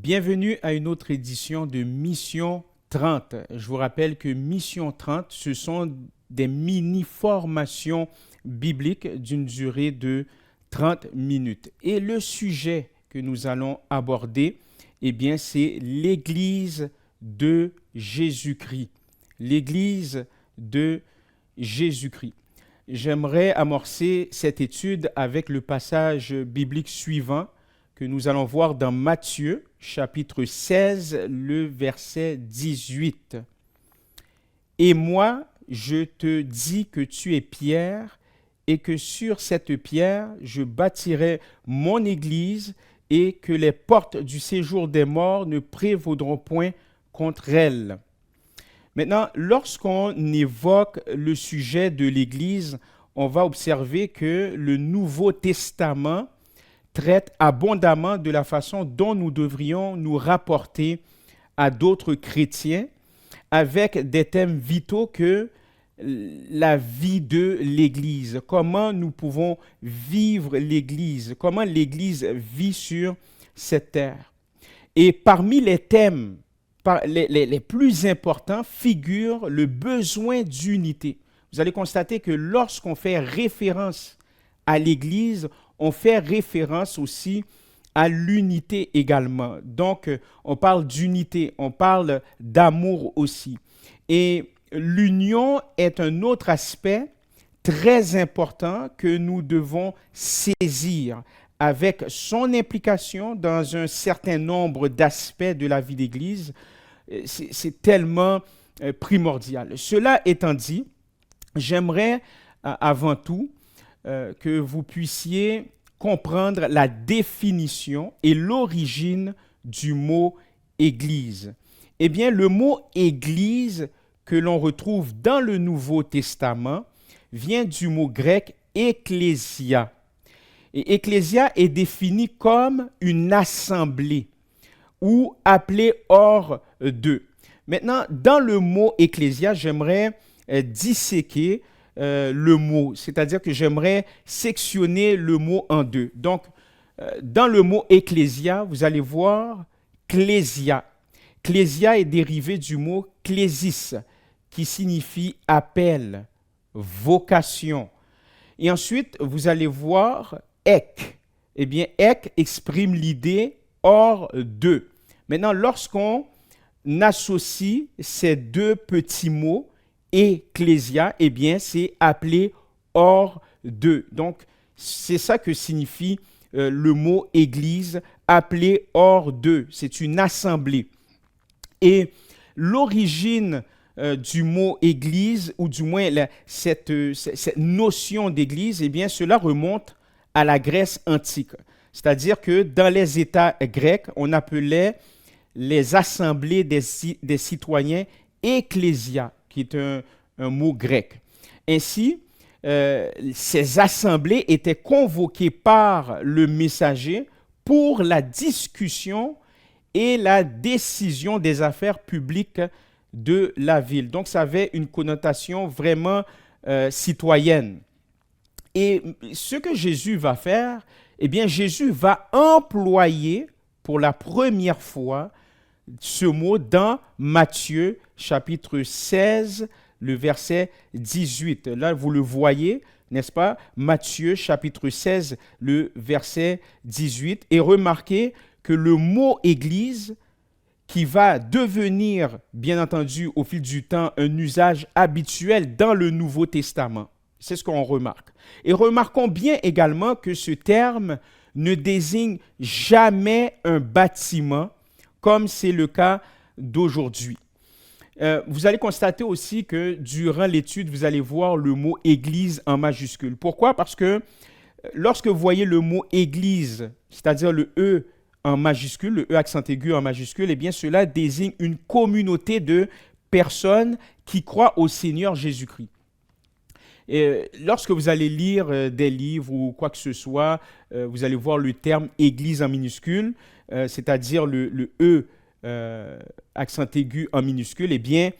Bienvenue à une autre édition de Mission 30. Je vous rappelle que Mission 30, ce sont des mini-formations bibliques d'une durée de 30 minutes. Et le sujet que nous allons aborder, eh bien, c'est l'Église de Jésus-Christ. L'Église de Jésus-Christ. J'aimerais amorcer cette étude avec le passage biblique suivant que nous allons voir dans Matthieu, chapitre 16, le verset 18. « Et moi, je te dis que tu es Pierre, et que sur cette pierre, je bâtirai mon église, et que les portes du séjour des morts ne prévaudront point contre elle. » Maintenant, lorsqu'on évoque le sujet de l'Église, on va observer que le Nouveau Testament traite abondamment de la façon dont nous devrions nous rapporter à d'autres chrétiens avec des thèmes vitaux que la vie de l'Église, comment nous pouvons vivre l'Église, comment l'Église vit sur cette terre. Et parmi les thèmes les plus importants figure le besoin d'unité. Vous allez constater que lorsqu'on fait référence à l'Église, on fait référence aussi à l'unité également. Donc, on parle d'unité, on parle d'amour aussi. Et l'union est un autre aspect très important que nous devons saisir avec son implication dans un certain nombre d'aspects de la vie d'Église. C'est tellement primordial. Cela étant dit, j'aimerais avant tout que vous puissiez comprendre la définition et l'origine du mot Église. Eh bien, le mot Église que l'on retrouve dans le Nouveau Testament vient du mot grec ecclésia. Et ecclésia est défini comme une assemblée ou appelée hors d'eux. Maintenant, dans le mot ecclésia, j'aimerais disséquer le mot, c'est-à-dire que j'aimerais sectionner le mot en deux. Donc, dans le mot ecclésia, vous allez voir clésia. Clésia est dérivé du mot clésis, qui signifie appel, vocation. Et ensuite, vous allez voir ek. Eh bien, ek exprime l'idée hors d'eux. Maintenant, lorsqu'on associe ces deux petits mots, ecclésia, eh bien, c'est appelé hors d'eux. Donc, c'est ça que signifie le mot église, appelé hors d'eux. C'est une assemblée. Et l'origine du mot église, ou du moins cette notion d'église, eh bien, cela remonte à la Grèce antique. C'est-à-dire que dans les États grecs, on appelait les assemblées des citoyens ecclésia, qui est un mot grec. Ainsi, ces assemblées étaient convoquées par le messager pour la discussion et la décision des affaires publiques de la ville. Donc, ça avait une connotation vraiment citoyenne. Et ce que Jésus va faire, eh bien, Jésus va employer pour la première fois ce mot dans Matthieu chapitre 16, le verset 18. Là, vous le voyez, n'est-ce pas? Matthieu chapitre 16, le verset 18. Et remarquez que le mot église, qui va devenir, bien entendu, au fil du temps, un usage habituel dans le Nouveau Testament. C'est ce qu'on remarque. Et remarquons bien également que ce terme ne désigne jamais un bâtiment, comme c'est le cas d'aujourd'hui. Vous allez constater aussi que durant l'étude, vous allez voir le mot « église » en majuscule. Pourquoi? Parce que lorsque vous voyez le mot « église », c'est-à-dire le « e » en majuscule, le « e » accent aigu en majuscule, eh bien cela désigne une communauté de personnes qui croient au Seigneur Jésus-Christ. Et lorsque vous allez lire des livres ou quoi que ce soit, vous allez voir le terme « église » en minuscule, c'est-à-dire le « e » accent aigu en minuscule, eh bien,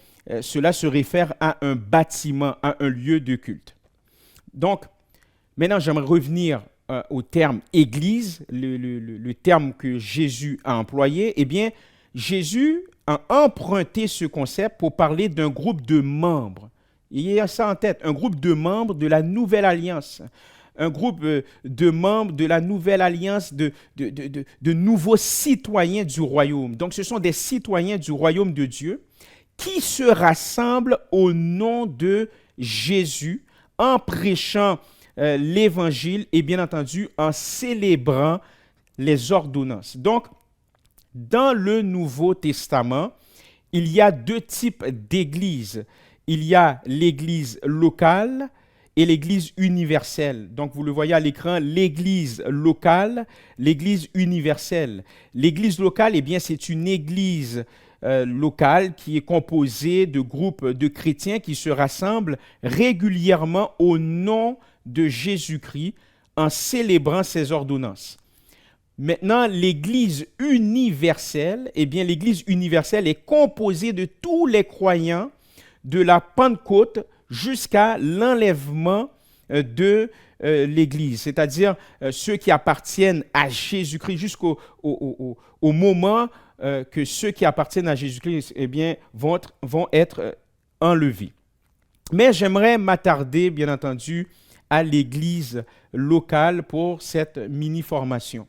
cela se réfère à un bâtiment, à un lieu de culte. Donc, maintenant, j'aimerais revenir au terme Église, le terme que Jésus a employé, eh bien, Jésus a emprunté ce concept pour parler d'un groupe de membres. Ayez ça en tête, un groupe de membres de la Nouvelle Alliance. Un groupe de membres de la Nouvelle Alliance, de nouveaux citoyens du royaume. Donc, ce sont des citoyens du royaume de Dieu qui se rassemblent au nom de Jésus en prêchant l'Évangile et bien entendu en célébrant les ordonnances. Donc, dans le Nouveau Testament, il y a deux types d'églises. Il y a l'église locale et l'église universelle. Donc, vous le voyez à l'écran, l'église locale, l'église universelle. L'église locale, eh bien, c'est une église locale qui est composée de groupes de chrétiens qui se rassemblent régulièrement au nom de Jésus-Christ en célébrant ses ordonnances. Maintenant, l'Église universelle, eh bien, l'Église universelle est composée de tous les croyants de la Pentecôte jusqu'à l'enlèvement de l'Église, c'est-à-dire ceux qui appartiennent à Jésus-Christ jusqu'au au moment que ceux qui appartiennent à Jésus-Christ eh bien, vont être enlevés. Mais j'aimerais m'attarder, bien entendu, à l'Église locale pour cette mini-formation.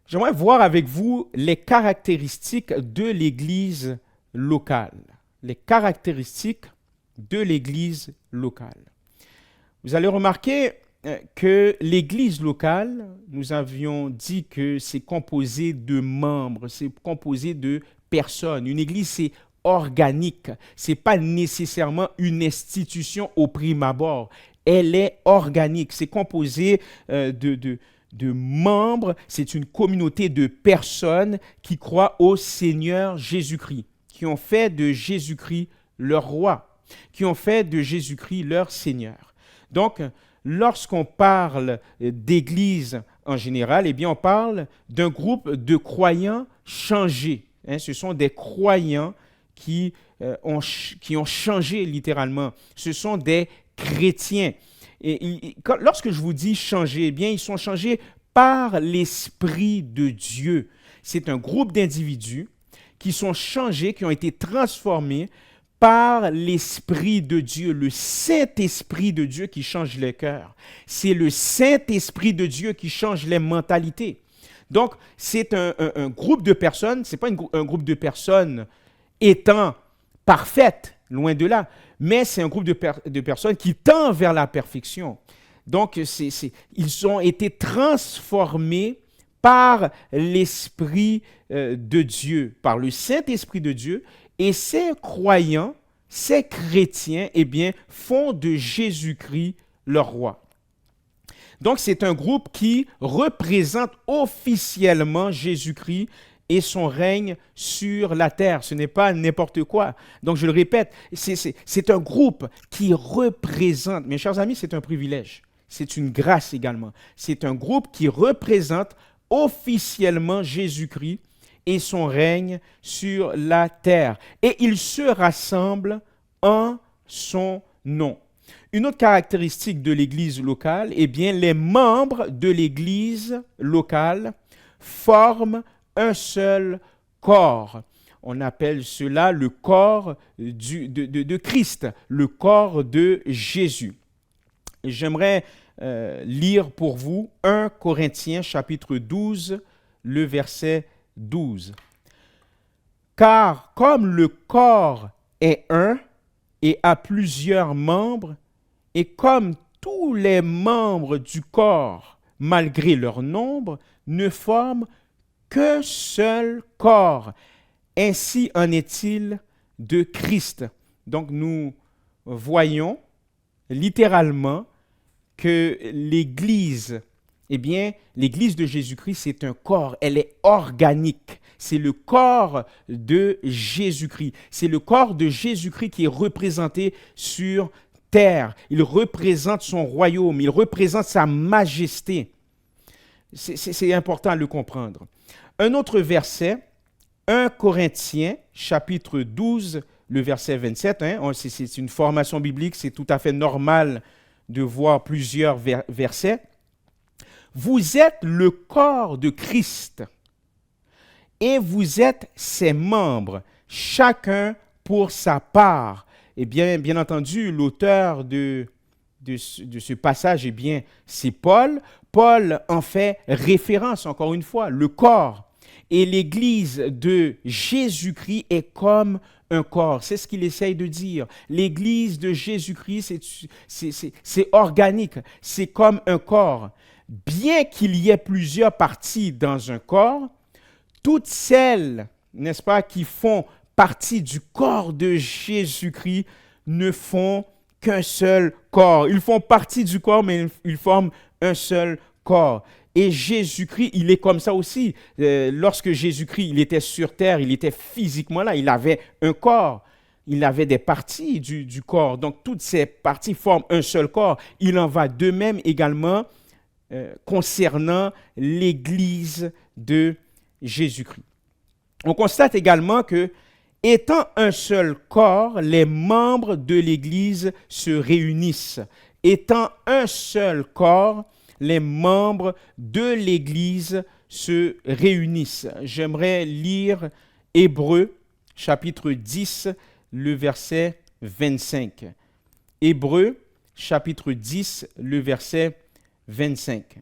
J'aimerais voir avec vous les caractéristiques de l'Église locale. Les caractéristiques de l'Église locale. Vous allez remarquer que l'Église locale, nous avions dit que c'est composé de membres, c'est composé de personnes. Une Église, c'est organique. Ce n'est pas nécessairement une institution au prime abord. Elle est organique. C'est composé de membres. C'est une communauté de personnes qui croient au Seigneur Jésus-Christ, qui ont fait de Jésus-Christ leur roi, qui ont fait de Jésus-Christ leur Seigneur. Donc, lorsqu'on parle d'église en général, eh bien, on parle d'un groupe de croyants changés. Ce sont des croyants qui ont changé littéralement. Ce sont des chrétiens. Lorsque je vous dis changer, eh bien, ils sont changés par l'Esprit de Dieu. C'est un groupe d'individus qui sont changés, qui ont été transformés par l'Esprit de Dieu, le Saint-Esprit de Dieu qui change les cœurs. C'est le Saint-Esprit de Dieu qui change les mentalités. Donc, c'est un groupe de personnes, ce n'est pas un groupe de personnes étant parfaites, loin de là, mais c'est un groupe de personnes qui tend vers la perfection. Donc, ils ont été transformés par l'Esprit de Dieu, par le Saint-Esprit de Dieu, et ces croyants, ces chrétiens, eh bien, font de Jésus-Christ leur roi. Donc, c'est un groupe qui représente officiellement Jésus-Christ et son règne sur la terre. Ce n'est pas n'importe quoi. Donc, je le répète, c'est un groupe qui représente, mes chers amis, c'est un privilège. C'est une grâce également. C'est un groupe qui représente officiellement Jésus-Christ et son règne sur la terre. Et ils se rassemblent en son nom. Une autre caractéristique de l'Église locale, eh bien, les membres de l'Église locale forment un seul corps. On appelle cela le corps de Christ, le corps de Jésus. J'aimerais lire pour vous 1 Corinthiens chapitre 12, le verset 12. Car comme le corps est un et a plusieurs membres, et comme tous les membres du corps, malgré leur nombre, ne forment qu'un seul corps, ainsi en est-il de Christ. Donc nous voyons littéralement que l'Église, eh bien, l'Église de Jésus-Christ, c'est un corps, elle est organique. C'est le corps de Jésus-Christ. C'est le corps de Jésus-Christ qui est représenté sur terre. Il représente son royaume, il représente sa majesté. C'est important à le comprendre. Un autre verset, 1 Corinthiens, chapitre 12, le verset 27. C'est une formation biblique, c'est tout à fait normal de voir plusieurs versets. Vous êtes le corps de Christ et vous êtes ses membres, chacun pour sa part. Eh bien, bien entendu, l'auteur de ce passage, eh bien, c'est Paul. Paul en fait référence, encore une fois, le corps. Et l'Église de Jésus-Christ est comme un corps. C'est ce qu'il essaye de dire. L'Église de Jésus-Christ, c'est organique. C'est comme un corps. Bien qu'il y ait plusieurs parties dans un corps, toutes celles, n'est-ce pas, qui font partie du corps de Jésus-Christ ne font qu'un seul corps. Ils font partie du corps, mais ils forment un seul corps. Et Jésus-Christ, il est comme ça aussi. Lorsque Jésus-Christ, il était sur terre, il était physiquement là, il avait un corps. Il avait des parties du corps. Donc, toutes ces parties forment un seul corps. Il en va de même également concernant l'Église de Jésus-Christ. On constate également que, étant un seul corps, les membres de l'Église se réunissent. Étant un seul corps, les membres de l'Église se réunissent. J'aimerais lire Hébreux, chapitre 10, le verset 25. Hébreux, chapitre 10, le verset 25.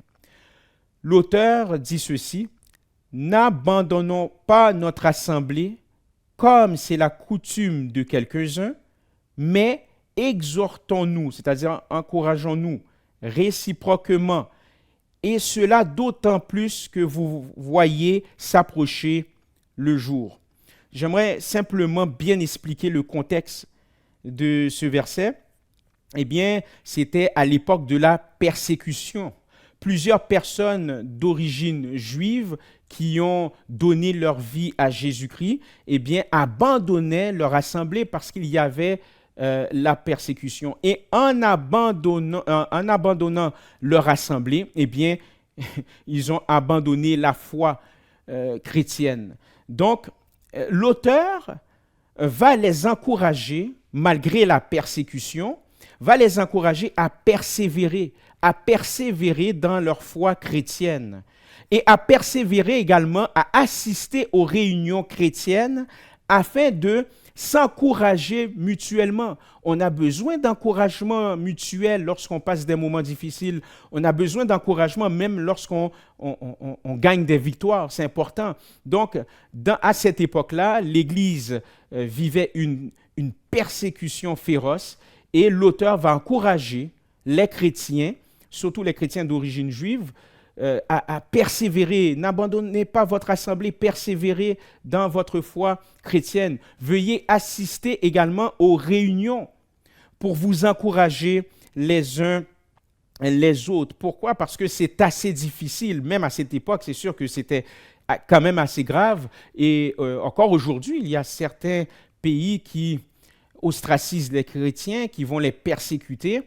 L'auteur dit ceci: « N'abandonnons pas notre assemblée, comme c'est la coutume de quelques-uns, mais exhortons-nous, c'est-à-dire encourageons-nous réciproquement, et cela d'autant plus que vous voyez s'approcher le jour. » J'aimerais simplement bien expliquer le contexte de ce verset. Eh bien, c'était à l'époque de la persécution. Plusieurs personnes d'origine juive qui ont donné leur vie à Jésus-Christ, eh bien, abandonnaient leur assemblée parce qu'il y avait la persécution. Et en abandonnant leur assemblée, eh bien, ils ont abandonné la foi chrétienne. Donc, l'auteur va les encourager, malgré la persécution, va les encourager à persévérer dans leur foi chrétienne et à persévérer également, à assister aux réunions chrétiennes afin de s'encourager mutuellement. On a besoin d'encouragement mutuel lorsqu'on passe des moments difficiles. On a besoin d'encouragement même lorsqu'on on gagne des victoires. C'est important. Donc, à cette époque-là, l'Église vivait une persécution féroce et l'auteur va encourager les chrétiens, surtout les chrétiens d'origine juive, à persévérer. N'abandonnez pas votre assemblée, persévérez dans votre foi chrétienne. Veuillez assister également aux réunions pour vous encourager les uns les autres. Pourquoi? Parce que c'est assez difficile, même à cette époque, c'est sûr que c'était quand même assez grave. Et encore aujourd'hui, il y a certains pays qui ostracisent les chrétiens, qui vont les persécuter.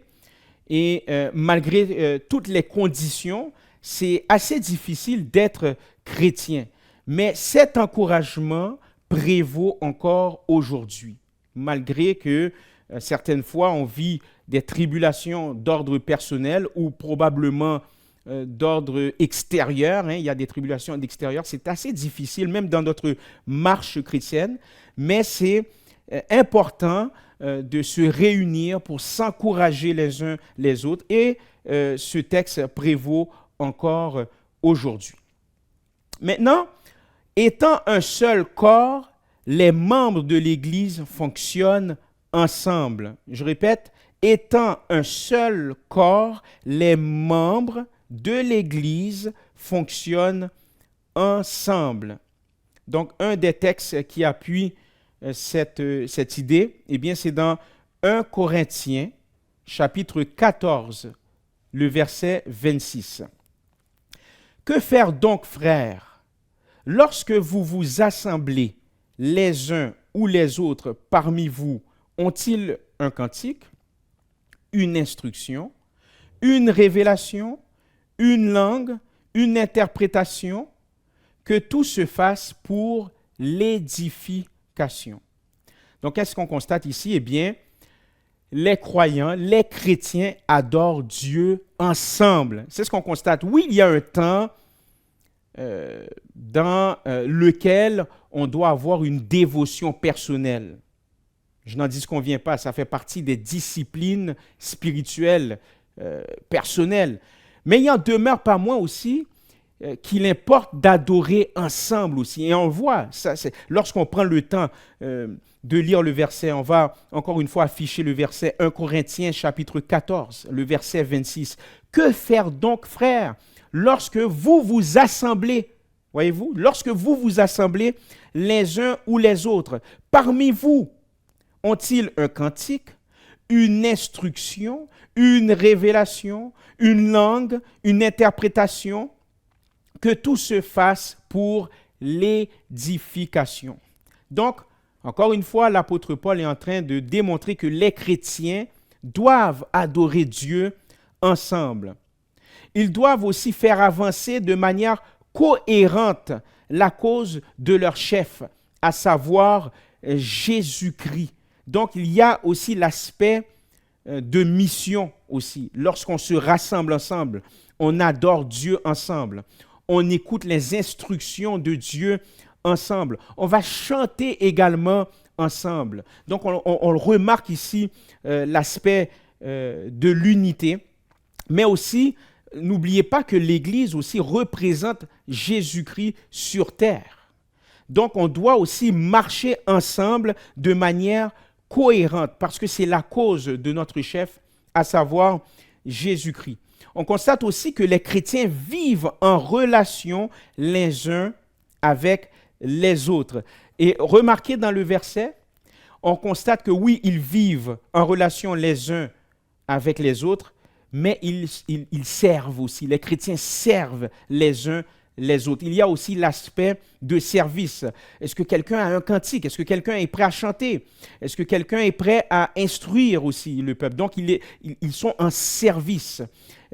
Et malgré toutes les conditions, c'est assez difficile d'être chrétien. Mais cet encouragement prévaut encore aujourd'hui, malgré que certaines fois on vit des tribulations d'ordre personnel ou probablement d'ordre extérieur. Il y a des tribulations d'extérieur. C'est assez difficile, même dans notre marche chrétienne, mais c'est important de se réunir pour s'encourager les uns les autres. Et ce texte prévaut encore aujourd'hui. Maintenant, étant un seul corps, les membres de l'Église fonctionnent ensemble. Je répète, étant un seul corps, les membres de l'Église fonctionnent ensemble. Donc, un des textes qui appuie cette idée, eh bien, c'est dans 1 Corinthiens, chapitre 14, le verset 26. Que faire donc, frères, lorsque vous vous assemblez les uns ou les autres parmi vous, ont-ils un cantique, une instruction, une révélation, une langue, une interprétation? Que tout se fasse pour l'édification. Donc, qu'est-ce qu'on constate ici? Eh bien, les croyants, les chrétiens adorent Dieu ensemble. C'est ce qu'on constate. Oui, il y a un temps dans lequel on doit avoir une dévotion personnelle. Je n'en dis qu'on vient pas, ça fait partie des disciplines spirituelles personnelles. Mais il en demeure pas moins aussi qu'il importe d'adorer ensemble aussi. Et on voit, ça, lorsqu'on prend le temps de lire le verset, on va encore une fois afficher le verset 1 Corinthiens chapitre 14, le verset 26. Que faire donc, frères, lorsque vous vous assemblez, voyez-vous, lorsque vous vous assemblez les uns ou les autres, parmi vous, ont-ils un cantique, une instruction, une révélation, une langue, une interprétation? Que tout se fasse pour l'édification. Donc, encore une fois, l'apôtre Paul est en train de démontrer que les chrétiens doivent adorer Dieu ensemble. Ils doivent aussi faire avancer de manière cohérente la cause de leur chef, à savoir Jésus-Christ. Donc, il y a aussi l'aspect de mission aussi. Lorsqu'on se rassemble ensemble, on adore Dieu ensemble. On écoute les instructions de Dieu ensemble. On va chanter également ensemble. Donc, on remarque ici l'aspect de l'unité, mais aussi, n'oubliez pas que l'Église aussi représente Jésus-Christ sur terre. Donc, on doit aussi marcher ensemble de manière cohérente parce que c'est la cause de notre chef, à savoir Jésus-Christ. On constate aussi que les chrétiens vivent en relation les uns avec les autres. Et remarquez dans le verset, on constate que oui, ils vivent en relation les uns avec les autres, mais ils servent aussi. Les chrétiens servent les uns les autres. Il y a aussi l'aspect de service. Est-ce que quelqu'un a un cantique? Est-ce que quelqu'un est prêt à chanter? Est-ce que quelqu'un est prêt à instruire aussi le peuple? Donc, ils sont en service.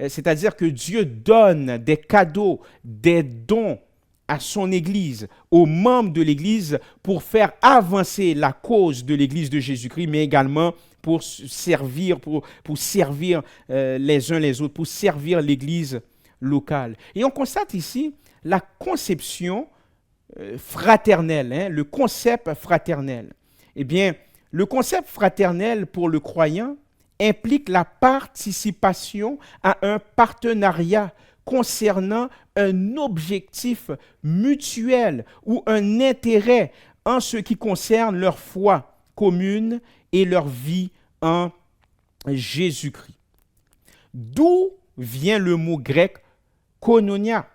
C'est-à-dire que Dieu donne des cadeaux, des dons à son Église, aux membres de l'Église, pour faire avancer la cause de l'Église de Jésus-Christ, mais également pour servir, pour servir les uns les autres, pour servir l'Église locale. Et on constate ici la conception fraternelle, le concept fraternel. Eh bien, le concept fraternel pour le croyant implique la participation à un partenariat concernant un objectif mutuel ou un intérêt en ce qui concerne leur foi commune et leur vie en Jésus-Christ. D'où vient le mot grec koinonia.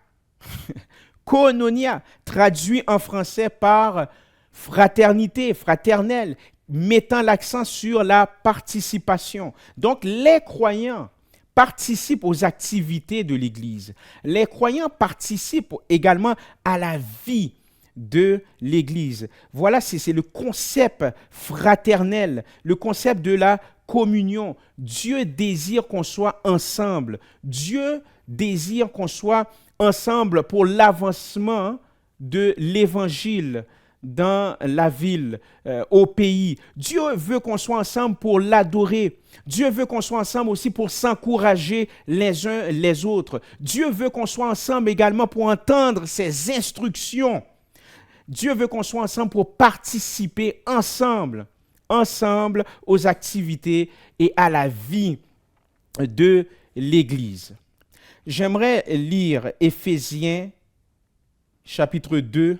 Koinonia, traduit en français par fraternité, fraternelle, mettant l'accent sur la participation. Donc, les croyants participent aux activités de l'Église. Les croyants participent également à la vie de l'Église. Voilà, c'est le concept fraternel, le concept de la communion. Dieu désire qu'on soit ensemble. Dieu désire qu'on soit ensemble pour l'avancement de l'Évangile dans la ville, au pays. Dieu veut qu'on soit ensemble pour l'adorer. Dieu veut qu'on soit ensemble aussi pour s'encourager les uns les autres. Dieu veut qu'on soit ensemble également pour entendre ses instructions. Dieu veut qu'on soit ensemble pour participer ensemble aux activités et à la vie de l'Église. J'aimerais lire Éphésiens chapitre 2,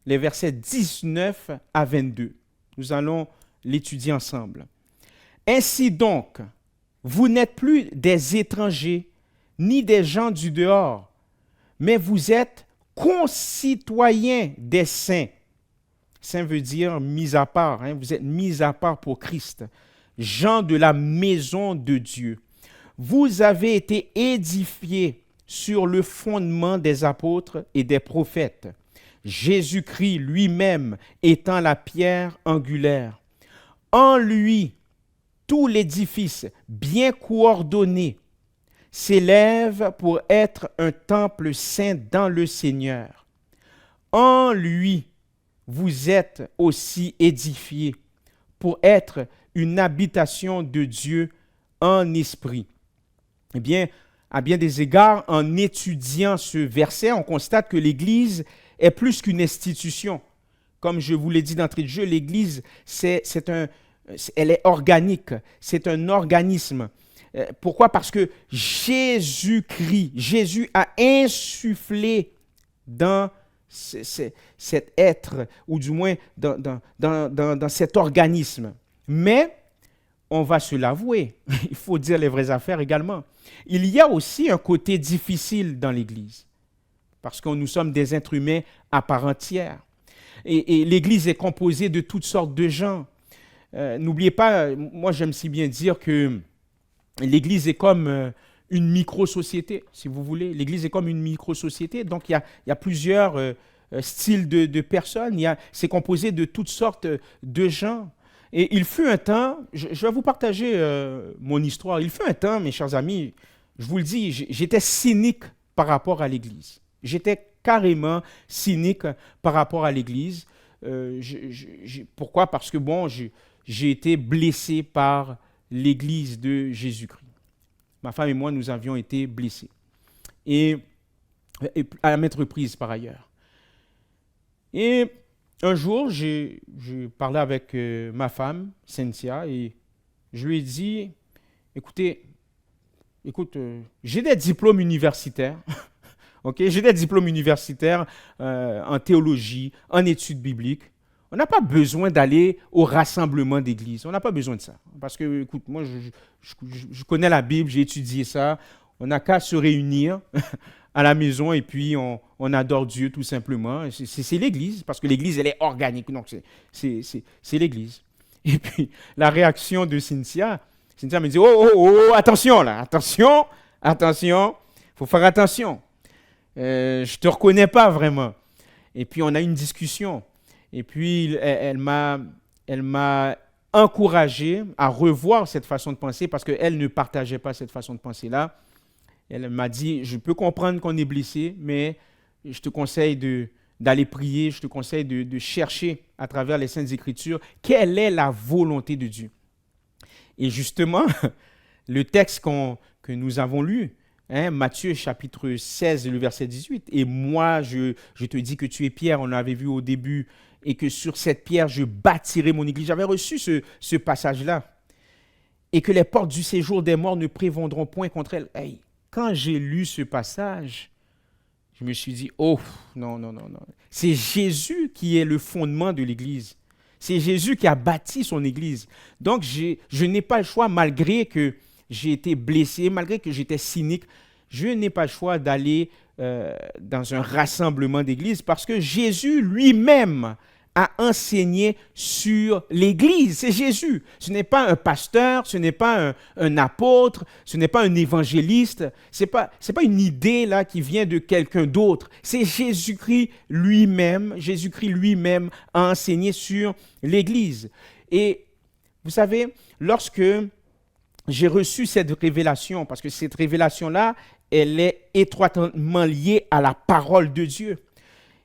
les versets 19 à 22. Nous allons l'étudier ensemble. Ainsi donc, vous n'êtes plus des étrangers, ni des gens du dehors, mais vous êtes concitoyens des saints. Saint veut dire mis à part, vous êtes mis à part pour Christ, gens de la maison de Dieu. Vous avez été édifiés sur le fondement des apôtres et des prophètes, Jésus-Christ lui-même étant la pierre angulaire. En lui, tout l'édifice bien coordonné s'élève pour être un temple saint dans le Seigneur. En lui, vous êtes aussi édifiés pour être une habitation de Dieu en esprit. Eh bien, à bien des égards, en étudiant ce verset, on constate que l'Église est plus qu'une institution. Comme je vous l'ai dit d'entrée de jeu, l'Église, elle est organique, c'est un organisme. Pourquoi? Parce que Jésus a insufflé dans cet être, ou du moins dans cet organisme. Mais, on va se l'avouer, il faut dire les vraies affaires également. Il y a aussi un côté difficile dans l'Église, parce que nous sommes des êtres humains à part entière. Et l'Église est composée de toutes sortes de gens. N'oubliez pas, moi j'aime si bien dire que l'Église est comme une micro-société, si vous voulez. L'Église est comme une micro-société, donc il y a plusieurs styles de personnes. C'est composé de toutes sortes de gens. Et il fut un temps, je vais vous partager mon histoire. Il fut un temps, mes chers amis, je vous le dis, j'étais cynique par rapport à l'Église. J'étais carrément cynique par rapport à l'Église. Pourquoi? Parce que bon, j'ai été blessé par l'Église de Jésus-Christ. Ma femme et moi, nous avions été blessés. Et à maintes reprises par ailleurs. Et un jour, j'ai parlé avec ma femme, Cynthia, et je lui ai dit, écoute, j'ai des diplômes universitaires, ok? J'ai des diplômes universitaires en théologie, en études bibliques. On n'a pas besoin d'aller au rassemblement d'église. On n'a pas besoin de ça. Parce que, écoute, moi, je connais la Bible, j'ai étudié ça. On n'a qu'à se réunir à la maison et puis on adore Dieu tout simplement. C'est l'église, parce que l'église, elle est organique. Donc, c'est l'église. Et puis, la réaction de Cynthia me dit, oh, attention là, attention, il faut faire attention. Je ne te reconnais pas vraiment. Et puis, on a eu une discussion. Et puis, elle m'a encouragé à revoir cette façon de penser parce qu'elle ne partageait pas cette façon de penser-là. Elle m'a dit, je peux comprendre qu'on est blessé, mais je te conseille d'aller prier, je te conseille de chercher à travers les Saintes Écritures quelle est la volonté de Dieu. Et justement, le texte que nous avons lu, Matthieu chapitre 16, le verset 18, « Et moi, je te dis que tu es Pierre », on l'avait vu au début, et que sur cette pierre, je bâtirai mon église. J'avais reçu ce passage-là. Et que les portes du séjour des morts ne prévaudront point contre elle. Hey, quand j'ai lu ce passage, je me suis dit, oh, non. C'est Jésus qui est le fondement de l'église. C'est Jésus qui a bâti son église. Donc, je n'ai pas le choix, malgré que j'ai été blessé, malgré que j'étais cynique, je n'ai pas le choix d'aller dans un rassemblement d'église parce que Jésus lui-même a enseigné sur l'Église. C'est Jésus. Ce n'est pas un pasteur, ce n'est pas un apôtre, ce n'est pas un évangéliste, ce n'est pas une idée là qui vient de quelqu'un d'autre. C'est Jésus-Christ lui-même. Jésus-Christ lui-même a enseigné sur l'Église. Et vous savez, lorsque j'ai reçu cette révélation, parce que cette révélation-là, elle est étroitement liée à la parole de Dieu,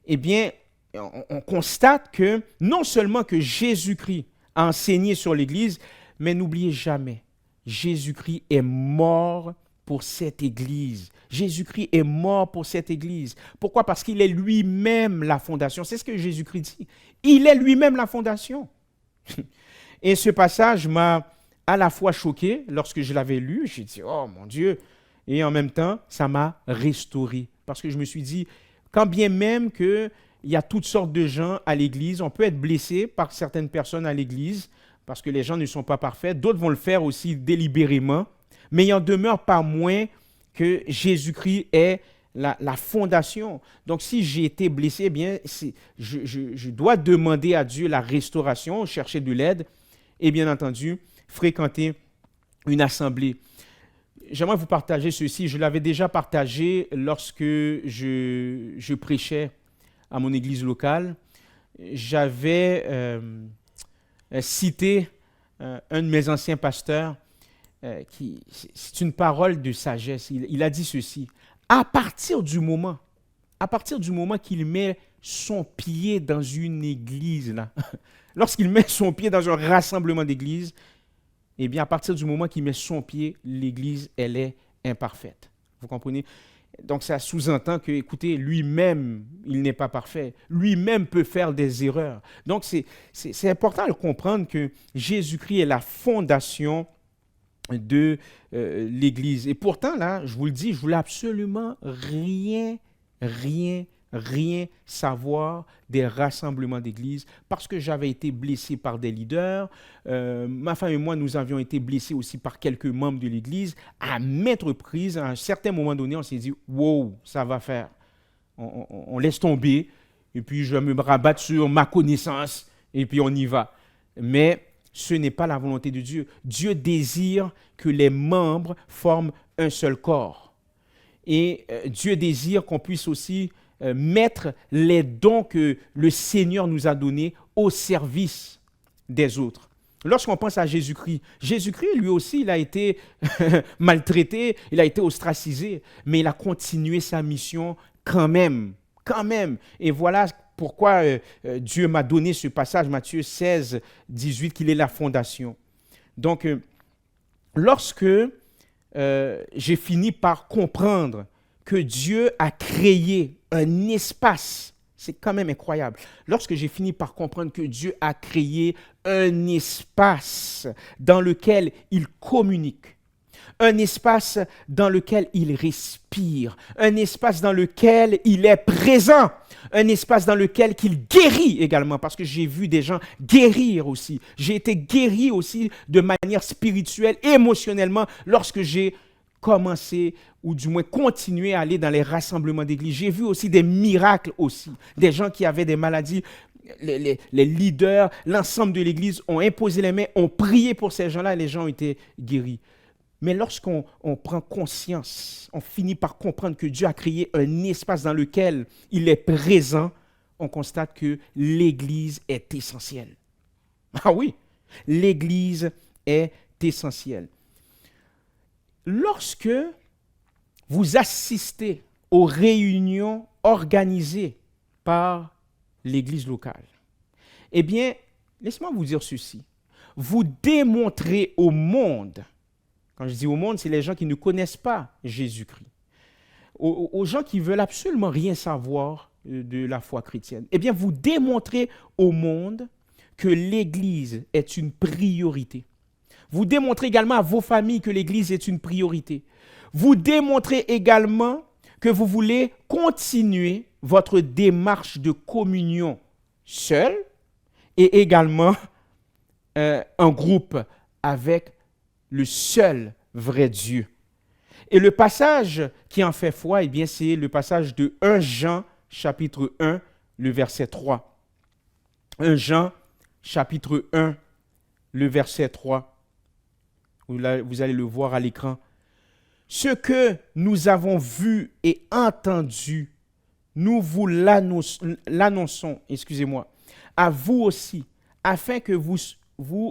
eh bien, on constate que non seulement que Jésus-Christ a enseigné sur l'Église, mais n'oubliez jamais, Jésus-Christ est mort pour cette Église. Jésus-Christ est mort pour cette Église. Pourquoi? Parce qu'il est lui-même la fondation. C'est ce que Jésus-Christ dit. Il est lui-même la fondation. Et ce passage m'a à la fois choqué lorsque je l'avais lu. J'ai dit, oh mon Dieu. Et en même temps, ça m'a restauré. Parce que je me suis dit, quand bien même que il y a toutes sortes de gens à l'église. On peut être blessé par certaines personnes à l'église parce que les gens ne sont pas parfaits. D'autres vont le faire aussi délibérément. Mais il en demeure pas moins que Jésus-Christ est la fondation. Donc, si j'ai été blessé, eh bien, je dois demander à Dieu la restauration, chercher de l'aide et bien entendu, fréquenter une assemblée. J'aimerais vous partager ceci. Je l'avais déjà partagé lorsque je prêchais à mon église locale. J'avais cité un de mes anciens pasteurs, c'est une parole de sagesse. Il a dit ceci, à partir du moment qu'il met son pied dans une église, là, lorsqu'il met son pied dans un rassemblement d'église, eh bien, à partir du moment qu'il met son pied, l'église, elle est imparfaite. Vous comprenez? Donc, ça sous-entend que, écoutez, lui-même, il n'est pas parfait. Lui-même peut faire des erreurs. Donc, c'est important de comprendre que Jésus-Christ est la fondation de l'Église. Et pourtant, là, je vous le dis, je voulais absolument rien savoir des rassemblements d'église parce que j'avais été blessé par des leaders. Ma femme et moi, nous avions été blessés aussi par quelques membres de l'église. À maintes reprises, à un certain moment donné, on s'est dit « Wow, ça va faire. On laisse tomber et puis je vais me rabattre sur ma connaissance et puis on y va. » Mais ce n'est pas la volonté de Dieu. Dieu désire que les membres forment un seul corps. Et Dieu désire qu'on puisse aussi mettre les dons que le Seigneur nous a donnés au service des autres. Lorsqu'on pense à Jésus-Christ, Jésus-Christ, lui aussi, il a été maltraité, il a été ostracisé, mais il a continué sa mission quand même. Et voilà pourquoi Dieu m'a donné ce passage, Matthieu 16, 18, qu'il est la fondation. Donc, lorsque j'ai fini par comprendre que Dieu a créé un espace, c'est quand même incroyable. Lorsque j'ai fini par comprendre que Dieu a créé un espace dans lequel il communique, un espace dans lequel il respire, un espace dans lequel il est présent, un espace dans lequel il guérit également, parce que j'ai vu des gens guérir aussi. J'ai été guéri aussi de manière spirituelle, émotionnellement, lorsque j'ai commencé, ou du moins continué à aller dans les rassemblements d'église. J'ai vu aussi des miracles aussi, des gens qui avaient des maladies. Les leaders, l'ensemble de l'église ont imposé les mains, ont prié pour ces gens-là et les gens ont été guéris. Mais lorsqu'on prend conscience, on finit par comprendre que Dieu a créé un espace dans lequel il est présent, on constate que l'Église est essentielle. Ah oui, l'Église est essentielle. Lorsque vous assistez aux réunions organisées par l'Église locale, eh bien, laissez-moi vous dire ceci. Vous démontrez au monde. Quand je dis au monde, c'est les gens qui ne connaissent pas Jésus-Christ. Aux gens qui veulent absolument rien savoir de la foi chrétienne. Eh bien, vous démontrez au monde que l'Église est une priorité. Vous démontrez également à vos familles que l'Église est une priorité. Vous démontrez également que vous voulez continuer votre démarche de communion seul et également en groupe avec le seul vrai Dieu. Et le passage qui en fait foi, eh bien, c'est le passage de 1 Jean, chapitre 1, le verset 3. 1 Jean, chapitre 1, le verset 3. Vous allez le voir à l'écran. Ce que nous avons vu et entendu, nous vous l'annonçons, à vous aussi, afin que vous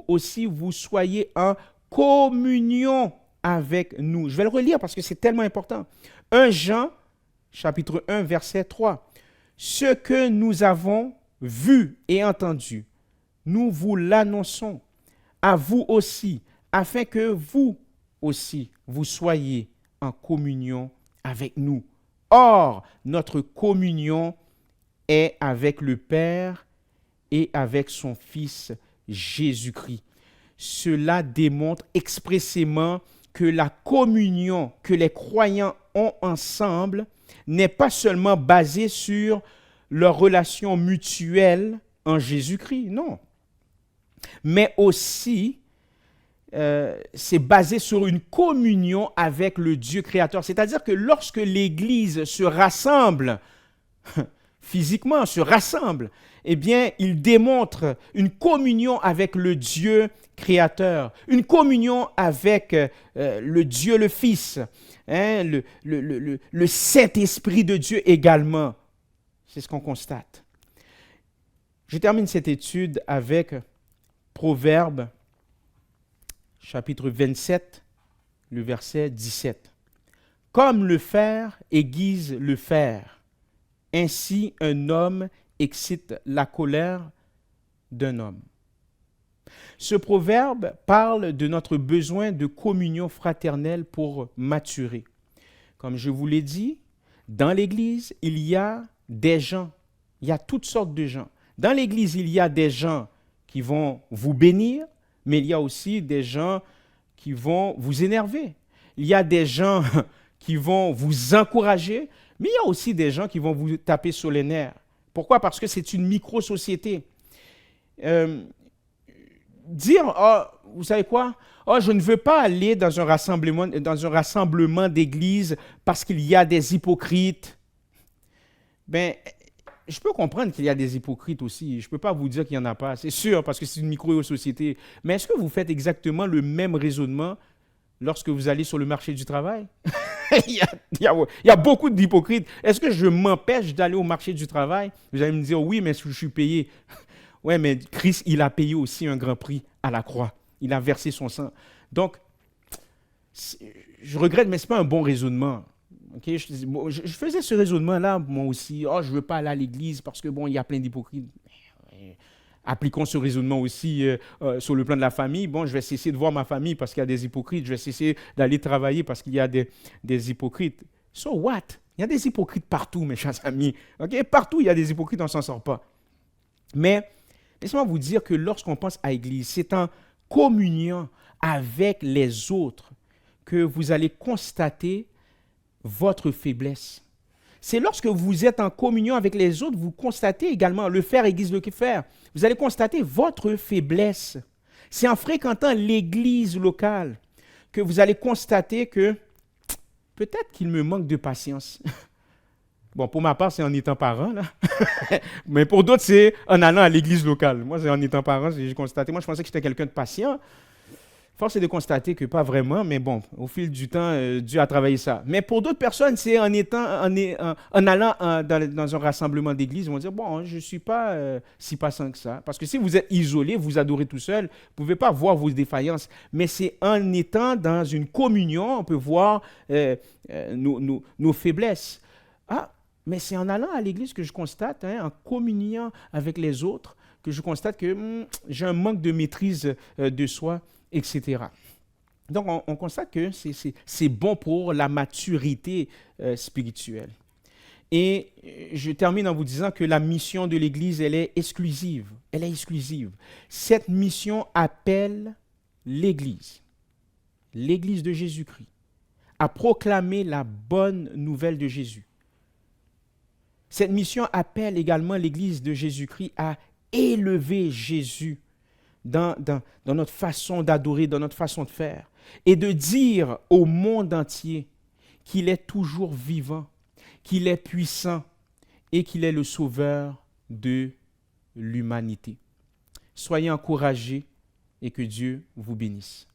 aussi vous soyez en communion avec nous. Je vais le relire parce que c'est tellement important. 1 Jean, chapitre 1, verset 3. Ce que nous avons vu et entendu, nous vous l'annonçons à vous aussi, afin que vous aussi, vous soyez en communion avec nous. Or, notre communion est avec le Père et avec son Fils Jésus-Christ. Cela démontre expressément que la communion que les croyants ont ensemble n'est pas seulement basée sur leur relation mutuelle en Jésus-Christ, non. Mais aussi, c'est basé sur une communion avec le Dieu créateur. C'est-à-dire que lorsque l'Église se rassemble, physiquement se rassemble, eh bien, il démontre une communion avec le Dieu créateur, une communion avec le Dieu le Fils, hein, le Saint-Esprit de Dieu également. C'est ce qu'on constate. Je termine cette étude avec Proverbes, chapitre 27, le verset 17. Comme le fer aiguise le fer, ainsi un homme excite la colère d'un homme. Ce proverbe parle de notre besoin de communion fraternelle pour maturer. Comme je vous l'ai dit, dans l'Église, il y a des gens, il y a toutes sortes de gens. Dans l'Église, il y a des gens qui vont vous bénir, mais il y a aussi des gens qui vont vous énerver. Il y a des gens qui vont vous encourager, mais il y a aussi des gens qui vont vous taper sur les nerfs. Pourquoi? Parce que c'est une micro-société. Dire, oh, vous savez quoi? Oh, je ne veux pas aller dans un rassemblement d'église parce qu'il y a des hypocrites. Ben, je peux comprendre qu'il y a des hypocrites aussi. Je ne peux pas vous dire qu'il n'y en a pas. C'est sûr, parce que c'est une micro-société. Mais est-ce que vous faites exactement le même raisonnement lorsque vous allez sur le marché du travail? il y a beaucoup d'hypocrites. Est-ce que je m'empêche d'aller au marché du travail? Vous allez me dire, oui, mais je suis payé. Oui, mais Christ, il a payé aussi un grand prix à la croix. Il a versé son sang. Donc, je regrette, mais ce n'est pas un bon raisonnement. Okay? Je faisais ce raisonnement-là, moi aussi. Oh, je ne veux pas aller à l'église parce que, bon, il y a plein d'hypocrites. Appliquons ce raisonnement aussi sur le plan de la famille. Bon, je vais cesser de voir ma famille parce qu'il y a des hypocrites. Je vais cesser d'aller travailler parce qu'il y a des hypocrites. So what? Il y a des hypocrites partout, mes chers amis. Okay? Partout, il y a des hypocrites, on ne s'en sort pas. Mais laissez-moi vous dire que lorsqu'on pense à l'église, c'est en communion avec les autres que vous allez constater votre faiblesse. C'est lorsque vous êtes en communion avec les autres, vous constatez également, le faire aiguise le faire, vous allez constater votre faiblesse. C'est en fréquentant l'église locale que vous allez constater que peut-être qu'il me manque de patience. Bon, pour ma part, c'est en étant parent, là. Mais pour d'autres, c'est en allant à l'église locale. Moi, c'est en étant parent, j'ai constaté. Moi, je pensais que j'étais quelqu'un de patient. Force est de constater que pas vraiment, mais bon, au fil du temps, Dieu a travaillé ça. Mais pour d'autres personnes, c'est en allant dans un rassemblement d'église, ils vont dire, bon, je ne suis pas si patient que ça. Parce que si vous êtes isolé, vous adorez tout seul, vous ne pouvez pas voir vos défaillances. Mais c'est en étant dans une communion, on peut voir nos faiblesses. Ah, mais c'est en allant à l'église que je constate, en communiant avec les autres, que je constate que j'ai un manque de maîtrise de soi, etc. Donc, on constate que c'est bon pour la maturité spirituelle. Et je termine en vous disant que la mission de l'Église, elle est exclusive. Elle est exclusive. Cette mission appelle l'Église de Jésus-Christ, à proclamer la bonne nouvelle de Jésus. Cette mission appelle également l'Église de Jésus-Christ à élever Jésus dans notre façon d'adorer, dans notre façon de faire, et de dire au monde entier qu'il est toujours vivant, qu'il est puissant et qu'il est le sauveur de l'humanité. Soyez encouragés et que Dieu vous bénisse.